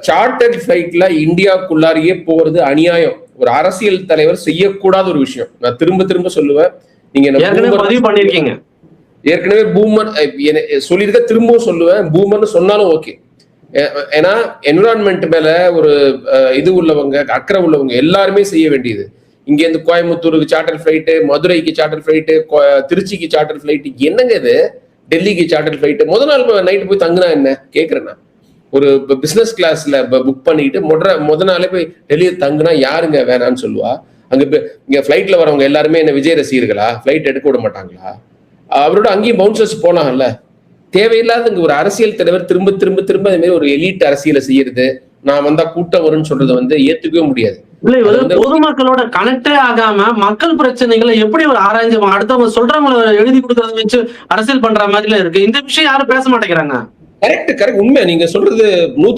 Charter ஃபிளைட்ல இந்தியாவுக்குள்ளாரியே போறது அநியாயம். ஒரு அரசியல் தலைவர் செய்யக்கூடாத ஒரு விஷயம். நான் திரும்ப திரும்ப சொல்லுவேன். நீங்க பதிவு பண்ணிருக்கீங்க. ஏற்கனவே பூமர் சொல்லியிருக்க, திரும்பவும் சொல்லுவேன். பூமர்னு சொன்னாலும் ஓகே. ஏன்னா என்விரான்மெண்ட் மேல ஒரு இது உள்ளவங்க, அக்கறை உள்ளவங்க எல்லாருமே செய்ய வேண்டியது. இங்க இருந்து கோயம்புத்தூருக்கு சார்ட்டர் ஃபிளைட்டு, மதுரைக்கு சார்ட்டர் ஃபிளைட்டு, திருச்சிக்கு சார்ட்டர் ஃபிளைட்டு, என்னங்க இது? டெல்லிக்கு சார்ட்டர் ஃபிளைட்டு. முதல் நாள் நைட்டு போய் தங்குனா என்ன கேக்குறேன்னா, ஒரு பிசினஸ் கிளாஸ்ல புக் பண்ணிட்டு முத நாளே போய் டெல்லியை தங்குனா யாருங்க வேணான்னு சொல்லுவா? அங்க இங்க ஃபிளைட்ல வரவங்க எல்லாருமே என்ன விஜய் ரசிகர்களா? ஃபிளைட் எடுக்க விட மாட்டாங்களா? அவரோட அங்கேயும் பவுன்சர்ஸ் போனாங்கல்ல. தேவையில்லாத இங்க ஒரு அரசியல் தலைவர் திரும்ப திரும்ப திரும்ப அது மாதிரி ஒரு எலிட் அரசியலை செய்யறது, நான் வந்தா கூட்டம் வரும்னு சொல்றதை ஏத்துக்கவே முடியாது. பொதுமக்களோட கனெக்டே ஆகாம மக்கள் பிரச்சனைகளை எப்படி ஒரு ஆராய்ச்சி அடுத்தவங்க சொல்றவங்களை எழுதி கொடுக்கறத வச்சு அரசியல் பண்ற மாதிரி இருக்கு. இந்த விஷயம் யாரும் பேச மாட்டேங்கிறாங்க. கரெக்ட் உண்மை. நீங்க சொல்றது